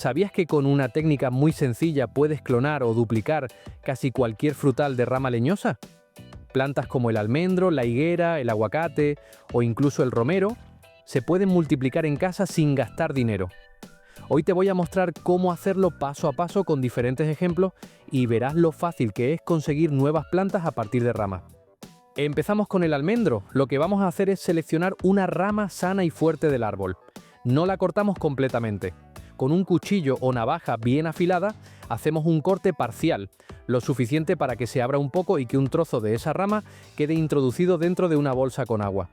¿Sabías que con una técnica muy sencilla puedes clonar o duplicar casi cualquier frutal de rama leñosa? Plantas como el almendro, la higuera, el aguacate o incluso el romero se pueden multiplicar en casa sin gastar dinero. Hoy te voy a mostrar cómo hacerlo paso a paso con diferentes ejemplos y verás lo fácil que es conseguir nuevas plantas a partir de ramas. Empezamos con el almendro. Lo que vamos a hacer es seleccionar una rama sana y fuerte del árbol. No la cortamos completamente. Con un cuchillo o navaja bien afilada, hacemos un corte parcial, lo suficiente para que se abra un poco y que un trozo de esa rama quede introducido dentro de una bolsa con agua.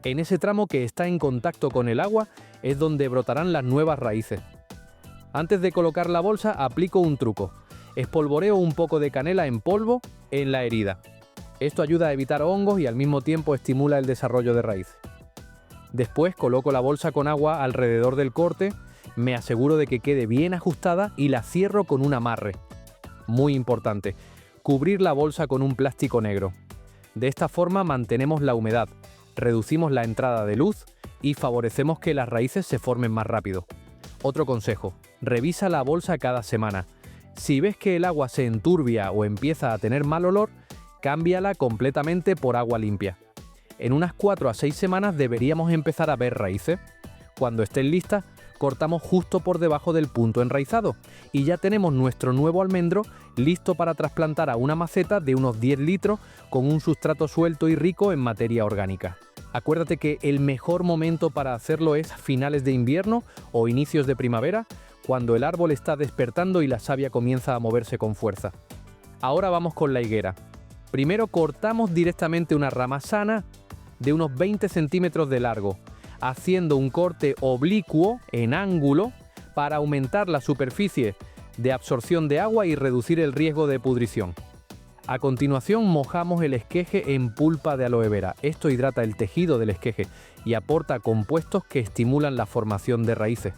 En ese tramo que está en contacto con el agua es donde brotarán las nuevas raíces. Antes de colocar la bolsa, aplico un truco. Espolvoreo un poco de canela en polvo en la herida. Esto ayuda a evitar hongos y al mismo tiempo estimula el desarrollo de raíces. Después coloco la bolsa con agua alrededor del corte, me aseguro de que quede bien ajustada y la cierro con un amarre. Muy importante, cubrir la bolsa con un plástico negro. De esta forma mantenemos la humedad, reducimos la entrada de luz y favorecemos que las raíces se formen más rápido. Otro consejo, revisa la bolsa cada semana. Si ves que el agua se enturbia o empieza a tener mal olor, cámbiala completamente por agua limpia. En unas 4 a 6 semanas deberíamos empezar a ver raíces. Cuando estén listas, cortamos justo por debajo del punto enraizado y ya tenemos nuestro nuevo almendro listo para trasplantar a una maceta de unos 10 litros con un sustrato suelto y rico en materia orgánica. Acuérdate que el mejor momento para hacerlo es finales de invierno o inicios de primavera, cuando el árbol está despertando y la savia comienza a moverse con fuerza. Ahora vamos con la higuera. Primero cortamos directamente una rama sana de unos 20 centímetros de largo, haciendo un corte oblicuo en ángulo para aumentar la superficie de absorción de agua y reducir el riesgo de pudrición. A continuación mojamos el esqueje en pulpa de aloe vera. Esto hidrata el tejido del esqueje y aporta compuestos que estimulan la formación de raíces.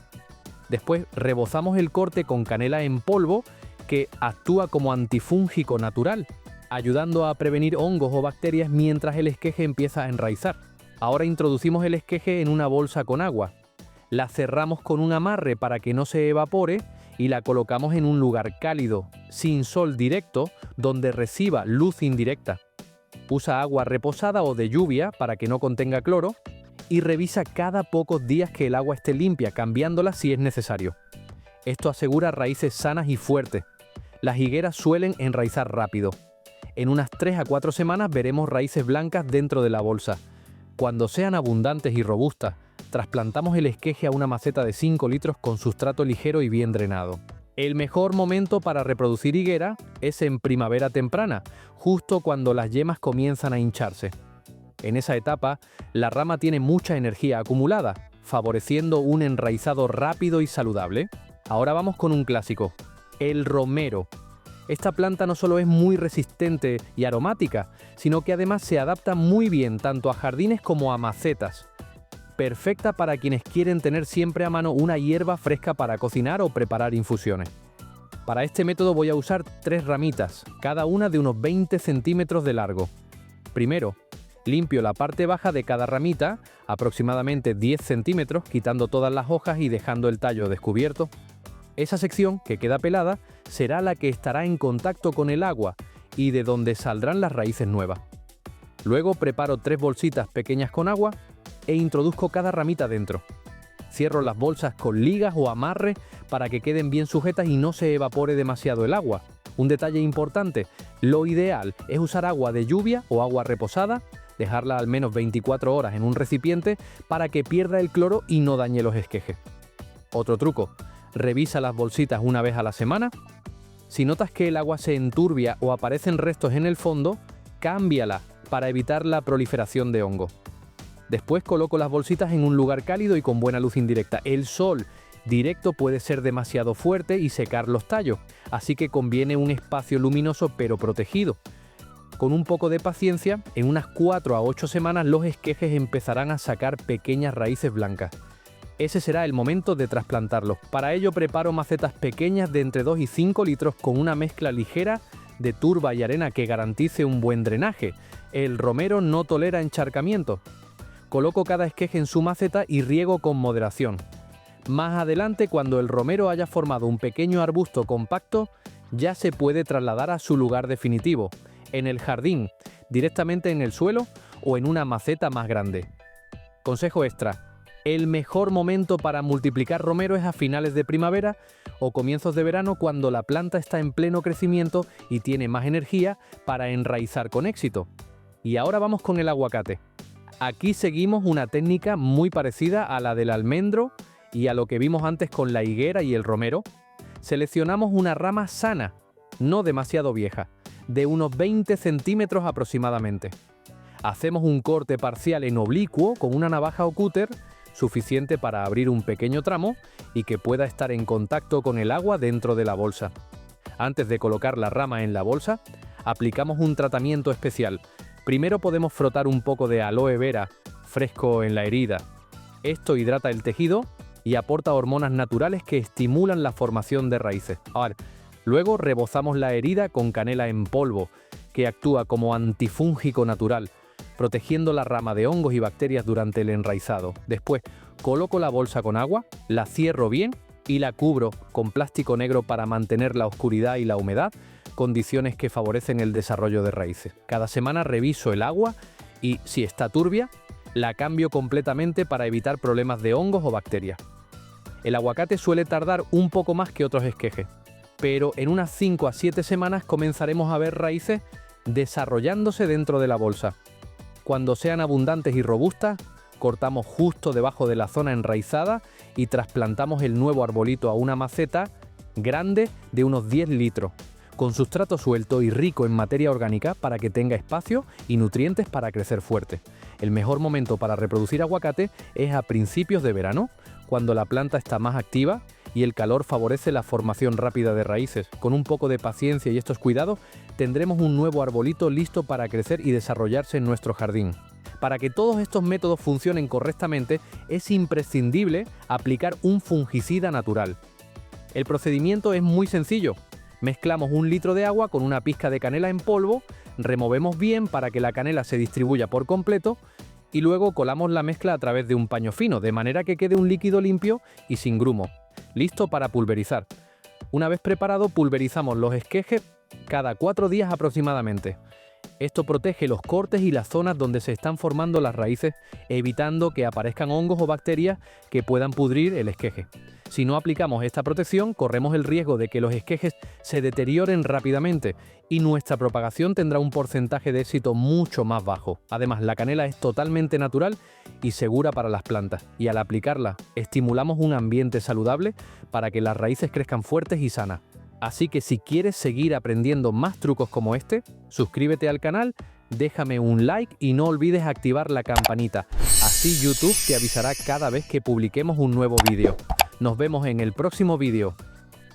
Después rebozamos el corte con canela en polvo que actúa como antifúngico natural, ayudando a prevenir hongos o bacterias mientras el esqueje empieza a enraizar. Ahora introducimos el esqueje en una bolsa con agua. La cerramos con un amarre para que no se evapore y la colocamos en un lugar cálido, sin sol directo, donde reciba luz indirecta. Usa agua reposada o de lluvia para que no contenga cloro y revisa cada pocos días que el agua esté limpia, cambiándola si es necesario. Esto asegura raíces sanas y fuertes. Las higueras suelen enraizar rápido. En unas 3 a 4 semanas veremos raíces blancas dentro de la bolsa. Cuando sean abundantes y robustas, trasplantamos el esqueje a una maceta de 5 litros con sustrato ligero y bien drenado. El mejor momento para reproducir higuera es en primavera temprana, justo cuando las yemas comienzan a hincharse. En esa etapa, la rama tiene mucha energía acumulada, favoreciendo un enraizado rápido y saludable. Ahora vamos con un clásico, el romero. Esta planta no solo es muy resistente y aromática, sino que además se adapta muy bien tanto a jardines como a macetas. Perfecta para quienes quieren tener siempre a mano una hierba fresca para cocinar o preparar infusiones. Para este método voy a usar 3 ramitas, cada una de unos 20 centímetros de largo. Primero, limpio la parte baja de cada ramita, aproximadamente 10 centímetros, quitando todas las hojas y dejando el tallo descubierto. Esa sección, que queda pelada, será la que estará en contacto con el agua y de donde saldrán las raíces nuevas. Luego preparo 3 bolsitas pequeñas con agua e introduzco cada ramita dentro. Cierro las bolsas con ligas o amarre para que queden bien sujetas y no se evapore demasiado el agua. Un detalle importante, lo ideal es usar agua de lluvia o agua reposada, dejarla al menos 24 horas en un recipiente para que pierda el cloro y no dañe los esquejes. Otro truco, revisa las bolsitas una vez a la semana. Si notas que el agua se enturbia o aparecen restos en el fondo, cámbiala para evitar la proliferación de hongo. Después coloco las bolsitas en un lugar cálido y con buena luz indirecta. El sol directo puede ser demasiado fuerte y secar los tallos, así que conviene un espacio luminoso pero protegido. Con un poco de paciencia, en unas 4 a 8 semanas los esquejes empezarán a sacar pequeñas raíces blancas. Ese será el momento de trasplantarlos. Para ello preparo macetas pequeñas de entre 2 y 5 litros con una mezcla ligera de turba y arena que garantice un buen drenaje. El romero no tolera encharcamiento. Coloco cada esqueje en su maceta y riego con moderación. Más adelante, cuando el romero haya formado un pequeño arbusto compacto, ya se puede trasladar a su lugar definitivo, en el jardín, directamente en el suelo o en una maceta más grande. Consejo extra: el mejor momento para multiplicar romero es a finales de primavera o comienzos de verano, cuando la planta está en pleno crecimiento y tiene más energía para enraizar con éxito. Y ahora vamos con el aguacate. Aquí seguimos una técnica muy parecida a la del almendro y a lo que vimos antes con la higuera y el romero. Seleccionamos una rama sana, no demasiado vieja, de unos 20 centímetros aproximadamente. Hacemos un corte parcial en oblicuo con una navaja o cúter, suficiente para abrir un pequeño tramo y que pueda estar en contacto con el agua dentro de la bolsa. Antes de colocar la rama en la bolsa, aplicamos un tratamiento especial. Primero podemos frotar un poco de aloe vera fresco en la herida. Esto hidrata el tejido y aporta hormonas naturales que estimulan la formación de raíces. Luego rebozamos la herida con canela en polvo, que actúa como antifúngico natural, protegiendo la rama de hongos y bacterias durante el enraizado. Después, coloco la bolsa con agua, la cierro bien y la cubro con plástico negro para mantener la oscuridad y la humedad, condiciones que favorecen el desarrollo de raíces. Cada semana reviso el agua y, si está turbia, la cambio completamente para evitar problemas de hongos o bacterias. El aguacate suele tardar un poco más que otros esquejes, pero en unas 5 a 7 semanas comenzaremos a ver raíces desarrollándose dentro de la bolsa. Cuando sean abundantes y robustas, cortamos justo debajo de la zona enraizada y trasplantamos el nuevo arbolito a una maceta grande de unos 10 litros, con sustrato suelto y rico en materia orgánica para que tenga espacio y nutrientes para crecer fuerte. El mejor momento para reproducir aguacate es a principios de verano, cuando la planta está más activa y el calor favorece la formación rápida de raíces. Con un poco de paciencia y estos cuidados, tendremos un nuevo arbolito listo para crecer y desarrollarse en nuestro jardín. Para que todos estos métodos funcionen correctamente, es imprescindible aplicar un fungicida natural. El procedimiento es muy sencillo. Mezclamos 1 litro de agua con una pizca de canela en polvo, removemos bien para que la canela se distribuya por completo y luego colamos la mezcla a través de un paño fino, de manera que quede un líquido limpio y sin grumo, listo para pulverizar. Una vez preparado, pulverizamos los esquejes cada 4 días aproximadamente. Esto protege los cortes y las zonas donde se están formando las raíces, evitando que aparezcan hongos o bacterias que puedan pudrir el esqueje. Si no aplicamos esta protección, corremos el riesgo de que los esquejes se deterioren rápidamente y nuestra propagación tendrá un porcentaje de éxito mucho más bajo. Además, la canela es totalmente natural y segura para las plantas, y al aplicarla, estimulamos un ambiente saludable para que las raíces crezcan fuertes y sanas. Así que si quieres seguir aprendiendo más trucos como este, suscríbete al canal, déjame un like y no olvides activar la campanita. Así YouTube te avisará cada vez que publiquemos un nuevo vídeo. Nos vemos en el próximo vídeo.